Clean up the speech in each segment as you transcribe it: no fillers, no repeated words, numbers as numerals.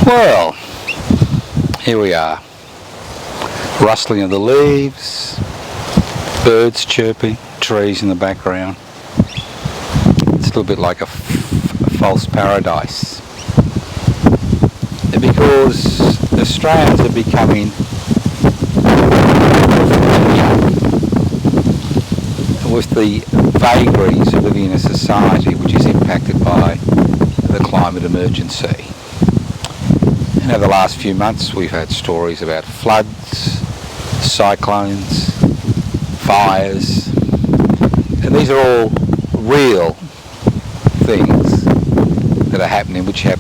Well, here we are. Rustling of the leaves, birds chirping, trees in the background. It's a little bit like a false paradise. Because Australians are becoming familiar with the vagaries of living in a society which is impacted by the climate emergency. And over the last few months we've had stories about floods, cyclones, fires, and these are all real things that are happening which have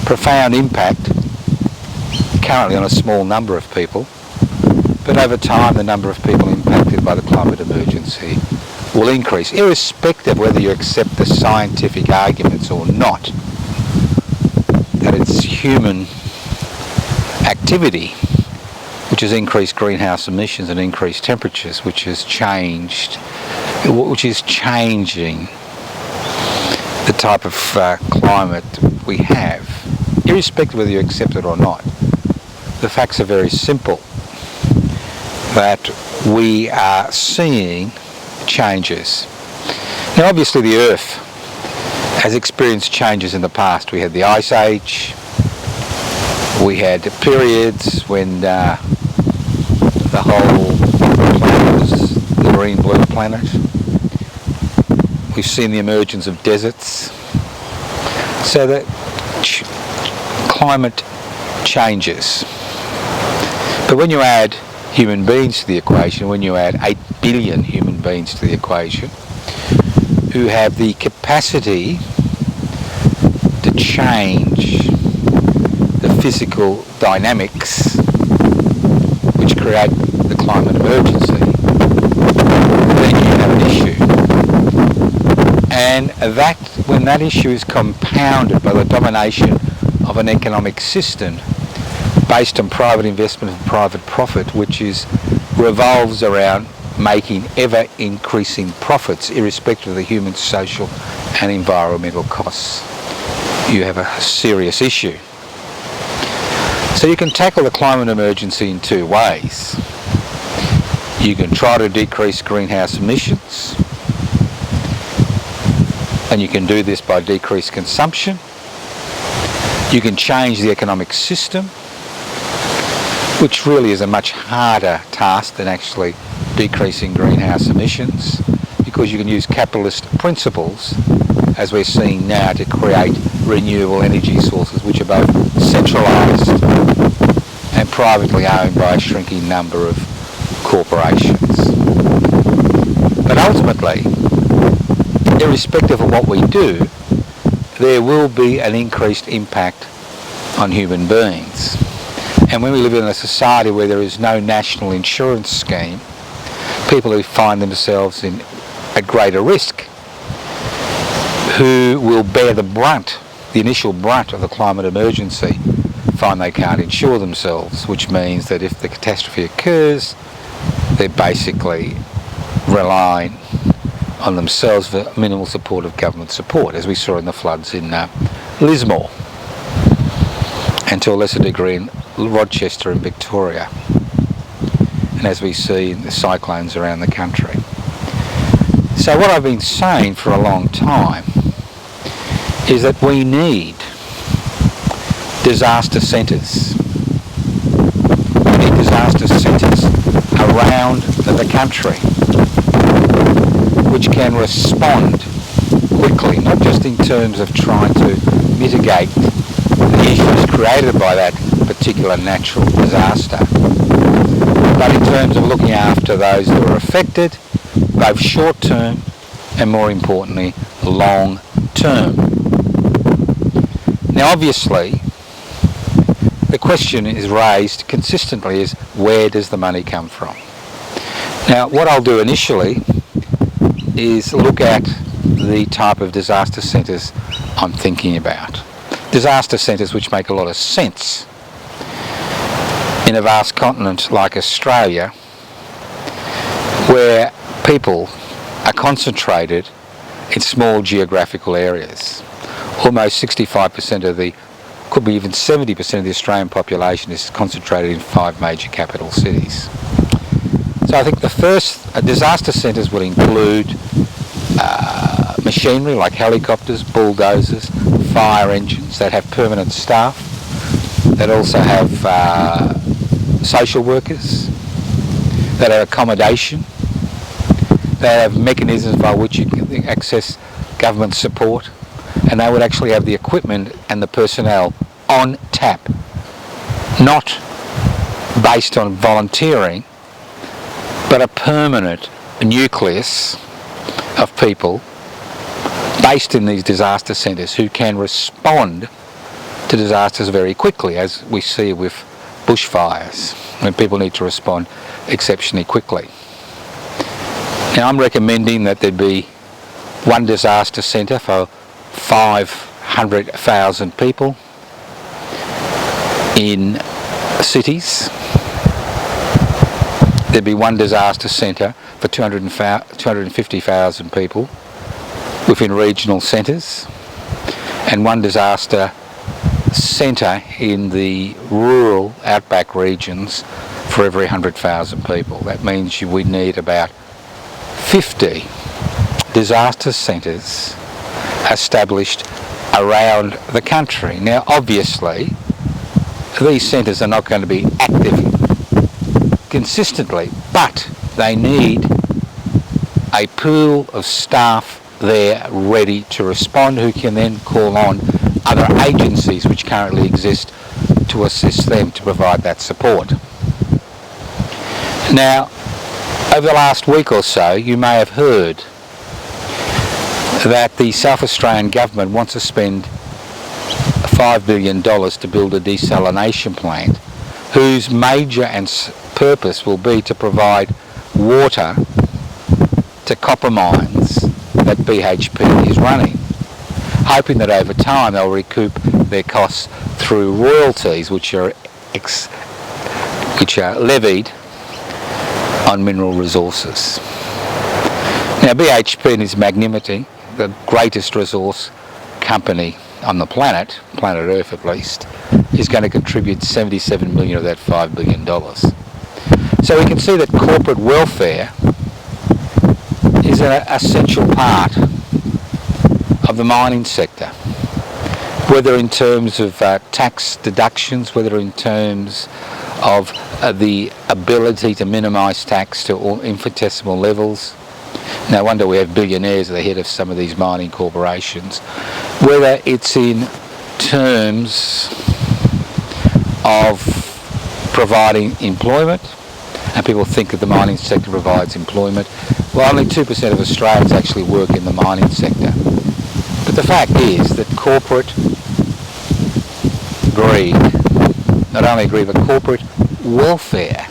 profound impact currently on a small number of people, but over time the number of people impacted by the climate emergency will increase, irrespective of whether you accept the scientific arguments or not, that it's human activity which has increased greenhouse emissions and increased temperatures, which is changing the type of climate we have, irrespective of whether you accept it or not. The facts are very simple, that we are seeing changes. Now obviously the Earth has experienced changes in the past. We had the Ice Age, we had periods when the whole planet was the green-blue planet. We've seen the emergence of deserts. So that climate changes. But when you add human beings to the equation, when you add 8 billion human beings to the equation, who have the capacity to change the physical dynamics which create the climate emergency, then you have an issue. And that, when that issue is compounded by the domination of an economic system based on private investment and private profit, which revolves around making ever increasing profits irrespective of the human, social and environmental costs, you have a serious issue. So you can tackle the climate emergency in two ways. You can try to decrease greenhouse emissions, and you can do this by decreased consumption. You can change the economic system, which really is a much harder task than actually decreasing greenhouse emissions, because you can use capitalist principles, as we're seeing now, to create renewable energy sources which are both centralised and privately owned by a shrinking number of corporations. But ultimately, irrespective of what we do, there will be an increased impact on human beings. And when we live in a society where there is no national insurance scheme, people who find themselves at greater risk, who will bear the initial brunt of the climate emergency, find they can't insure themselves, which means that if the catastrophe occurs, they're basically relying on themselves for minimal support of government support, as we saw in the floods in Lismore, and to a lesser degree in Rochester and Victoria, and as we see in the cyclones around the country. So what I've been saying for a long time is that we need disaster centres. We need disaster centres around the country which can respond quickly, not just in terms of trying to mitigate the issues created by that particular natural disaster, but in terms of looking after those who are affected, both short-term and, more importantly, long-term. Now obviously the question is raised consistently is, where does the money come from? Now what I'll do initially is look at the type of disaster centres I'm thinking about. Disaster centres which make a lot of sense in a vast continent like Australia, where people are concentrated in small geographical areas. Almost 65% of the could be even 70% of the Australian population is concentrated in 5 major capital cities. So I think the first disaster centres will include machinery like helicopters, bulldozers, fire engines that have permanent staff, that also have social workers, that have accommodation, that have mechanisms by which you can access government support, and they would actually have the equipment and the personnel on tap, not based on volunteering, but a permanent nucleus of people based in these disaster centres who can respond to disasters very quickly, as we see with bushfires, when people need to respond exceptionally quickly. Now, I'm recommending that there be one disaster centre for 500,000 people in cities. There'd be one disaster centre for 250,000 people within regional centres, and one disaster centre in the rural outback regions for every 100,000 people. That means we need about 50 disaster centres established around the country. Now, obviously, these centres are not going to be active consistently, but they need a pool of staff there ready to respond, who can then call on other agencies which currently exist to assist them to provide that support. Now, over the last week or so, you may have heard that the South Australian government wants to spend $5 billion to build a desalination plant whose major purpose will be to provide water to copper mines that BHP is running, hoping that over time they'll recoup their costs through royalties which are levied on mineral resources. Now, BHP in its magnanimity, the greatest resource company on the planet Earth at least, is going to contribute 77 million of that $5 billion. So we can see that corporate welfare is an essential part of the mining sector, whether in terms of tax deductions, whether in terms of the ability to minimise tax to all infinitesimal levels. No wonder we have billionaires at the head of some of these mining corporations. Whether it's in terms of providing employment, and people think that the mining sector provides employment. Well, only 2% of Australians actually work in the mining sector. But the fact is that corporate greed, not only greed, but corporate welfare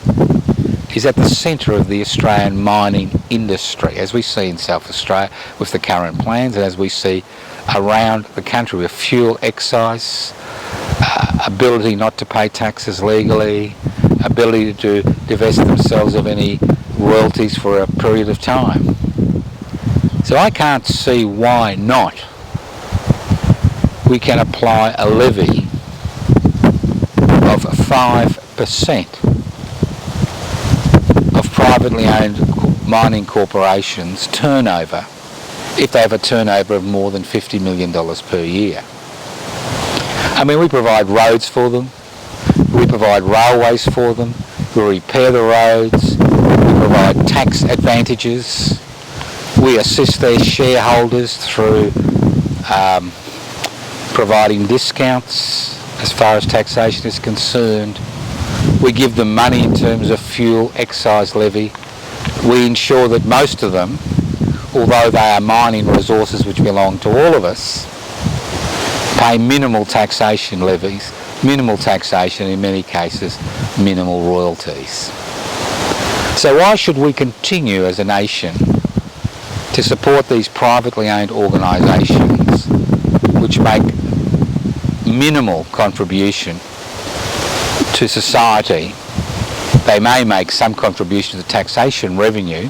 is at the centre of the Australian mining industry, as we see in South Australia with the current plans, and as we see around the country with fuel excise, ability not to pay taxes legally, ability to divest themselves of any royalties for a period of time. So I can't see why not we can apply a levy of 5% of privately owned mining corporations' turnover if they have a turnover of more than $50 million per year. I mean, we provide roads for them, we provide railways for them, we repair the roads, we provide tax advantages, we assist their shareholders through providing discounts as far as taxation is concerned. We give them money in terms of fuel excise levy. We ensure that most of them, although they are mining resources which belong to all of us, pay minimal taxation levies, minimal taxation, in many cases minimal royalties. So why should we continue as a nation to support these privately owned organisations which make minimal contribution to society? They may make some contribution to taxation revenue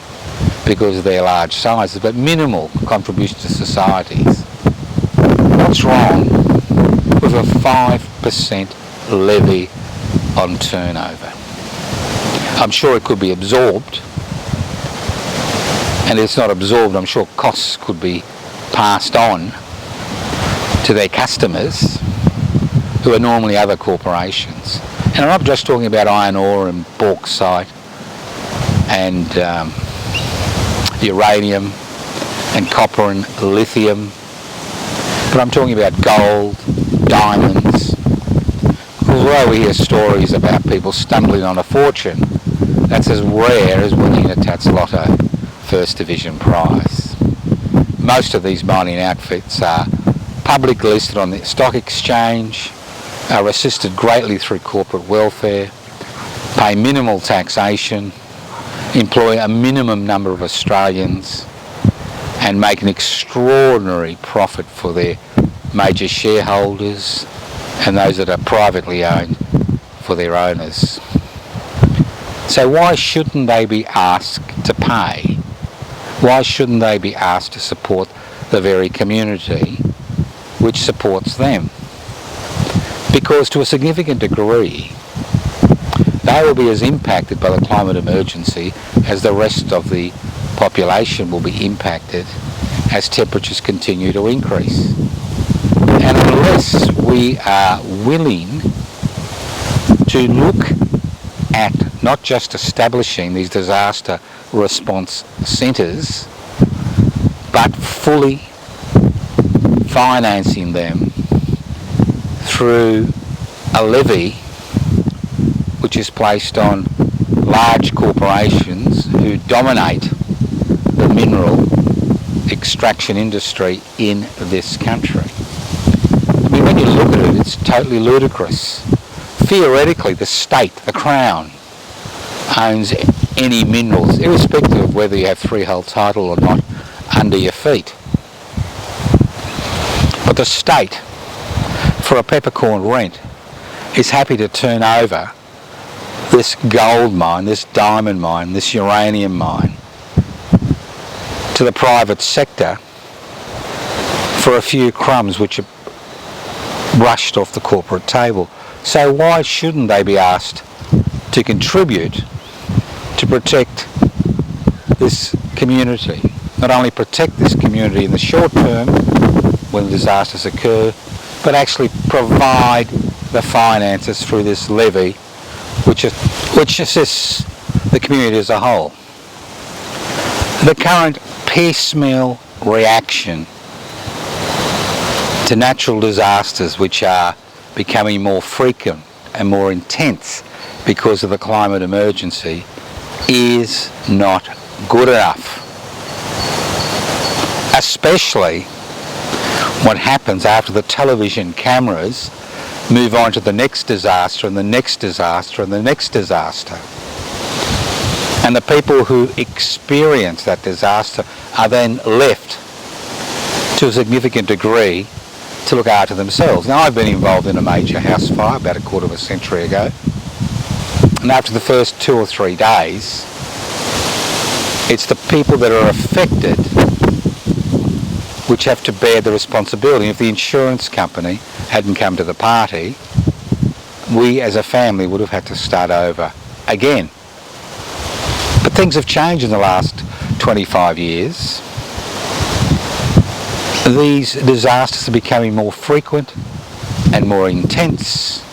because of their large sizes, but minimal contribution to societies. What's wrong with a 5% levy on turnover. I'm sure it could be absorbed, and if it's not absorbed, I'm sure costs could be passed on to their customers, who are normally other corporations. And I'm not just talking about iron ore and bauxite and uranium and copper and lithium, but I'm talking about gold, diamonds. Although we hear stories about people stumbling on a fortune, that's as rare as winning a Tats Lotto First Division prize. Most of these mining outfits are publicly listed on the stock exchange, are assisted greatly through corporate welfare, pay minimal taxation, employ a minimum number of Australians, and make an extraordinary profit for their major shareholders and those that are privately owned for their owners. So why shouldn't they be asked to pay? Why shouldn't they be asked to support the very community which supports them? Because to a significant degree, they will be as impacted by the climate emergency as the rest of the population will be impacted as temperatures continue to increase. And unless we are willing to look at not just establishing these disaster response centres, but fully financing them through a levy which is placed on large corporations who dominate the mineral extraction industry in this country. I mean, when you look at it, it's totally ludicrous. Theoretically, the state, the Crown, owns any minerals, irrespective of whether you have freehold title or not, under your feet. But the state, for a peppercorn rent, is happy to turn over this gold mine, this diamond mine, this uranium mine to the private sector for a few crumbs which are brushed off the corporate table. So why shouldn't they be asked to contribute to protect this community? Not only protect this community in the short term when disasters occur, but actually provide the finances through this levy which assists the community as a whole. The current piecemeal reaction to natural disasters, which are becoming more frequent and more intense because of the climate emergency, is not good enough. Especially what happens after the television cameras move on to the next disaster and the next disaster and the next disaster. And the people who experience that disaster are then left to a significant degree to look after themselves. Now, I've been involved in a major house fire about a quarter of a century ago, and after the first 2 or 3 days, it's the people that are affected which have to bear the responsibility. If the insurance company hadn't come to the party, we as a family would have had to start over again. But things have changed in the last 25 years. These disasters are becoming more frequent and more intense,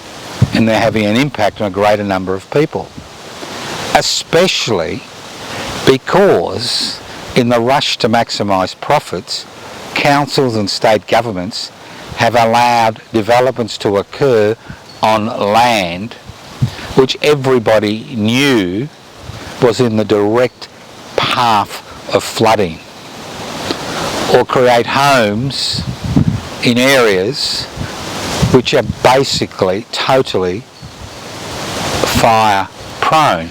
and they're having an impact on a greater number of people, especially because in the rush to maximise profits, councils and state governments have allowed developments to occur on land which everybody knew was in the direct path of flooding, or create homes in areas which are basically totally fire prone.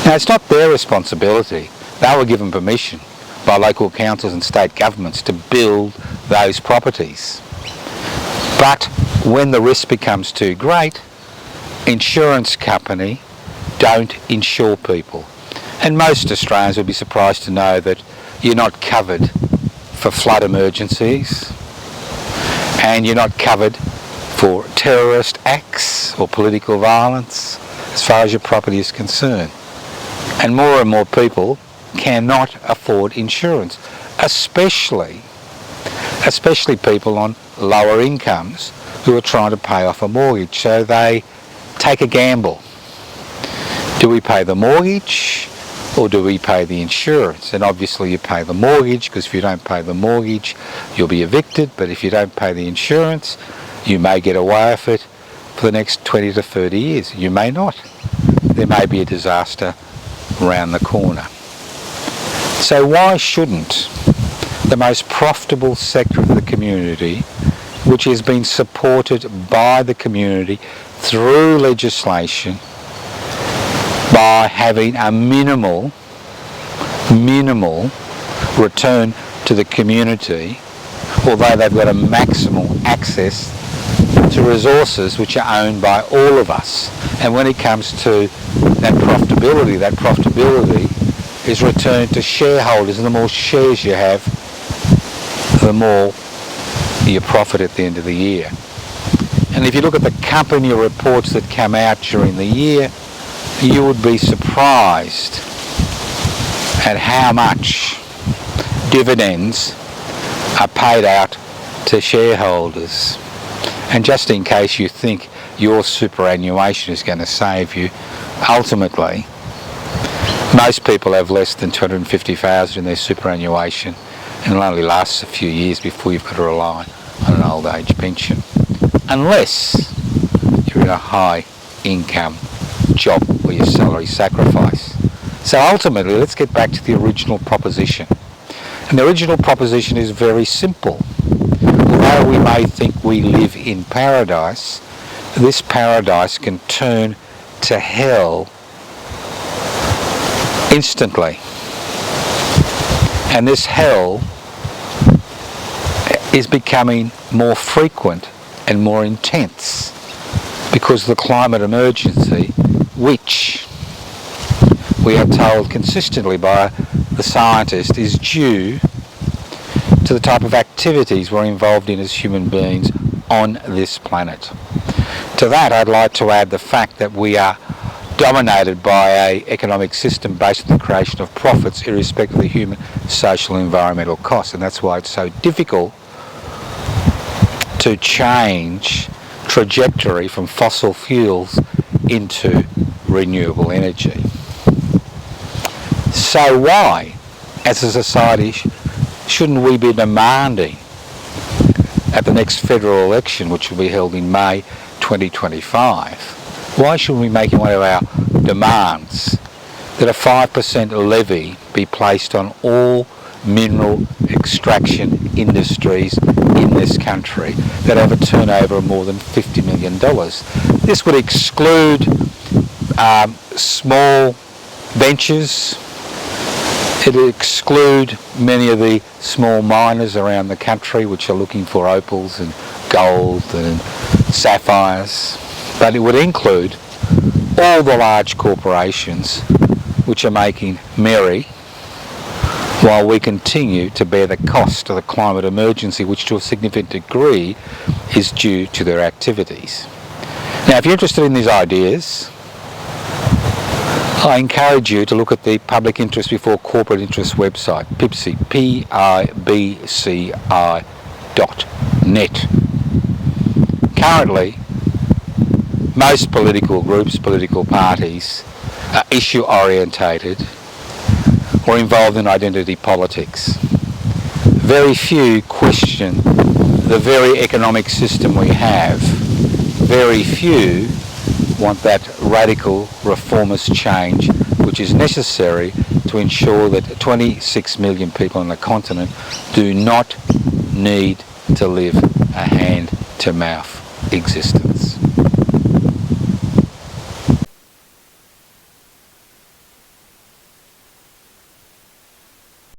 Now, it's not their responsibility. They were given permission by local councils and state governments to build those properties. But when the risk becomes too great, insurance company don't insure people. And most Australians would be surprised to know that you're not covered for flood emergencies, and you're not covered for terrorist acts or political violence as far as your property is concerned. And more people cannot afford insurance, especially people on lower incomes who are trying to pay off a mortgage. So they take a gamble. Do we pay the mortgage or do we pay the insurance? And obviously you pay the mortgage, because if you don't pay the mortgage you'll be evicted, but if you don't pay the insurance you may get away with it for the next 20 to 30 years. You may not. There may be a disaster around the corner. So why shouldn't the most profitable sector of the community, which has been supported by the community through legislation by having a minimal return to the community, although they've got a maximal access to resources which are owned by all of us. And when it comes to that profitability is returned to shareholders, and the more shares you have, the more you profit at the end of the year. And if you look at the company reports that come out during the year, you would be surprised at how much dividends are paid out to shareholders. And just in case you think your superannuation is going to save you, ultimately most people have less than $250,000 in their superannuation, and it only lasts a few years before you've got to rely on an old age pension, unless you're in a high income job where your salary sacrifice. So ultimately, let's get back to the original proposition. And the original proposition is very simple. Although we may think we live in paradise, this paradise can turn to hell instantly. And this hell is becoming more frequent and more intense because of the climate emergency, which we are told consistently by the scientists is due to the type of activities we're involved in as human beings on this planet. To that, I'd like to add the fact that we are dominated by an economic system based on the creation of profits irrespective of the human, social and environmental costs, and that's why it's so difficult to change trajectory from fossil fuels into renewable energy. So why, as a society, shouldn't we be demanding at the next federal election, which will be held in May 2025, why shouldn't we make one of our demands that a 5% levy be placed on all mineral extraction industries in this country that have a turnover of more than $50 million. This would exclude small ventures. It would exclude many of the small miners around the country which are looking for opals and gold and sapphires, but it would include all the large corporations which are making merry while we continue to bear the cost of the climate emergency, which to a significant degree is due to their activities. Now, if you're interested in these ideas, I encourage you to look at the Public Interest Before Corporate Interest website, pibci, pibci.net. Currently, most political groups, political parties, are issue orientated or involved in identity politics. Very few question the very economic system we have. Very few want that radical reformist change which is necessary to ensure that 26 million people on the continent do not need to live a hand-to-mouth existence.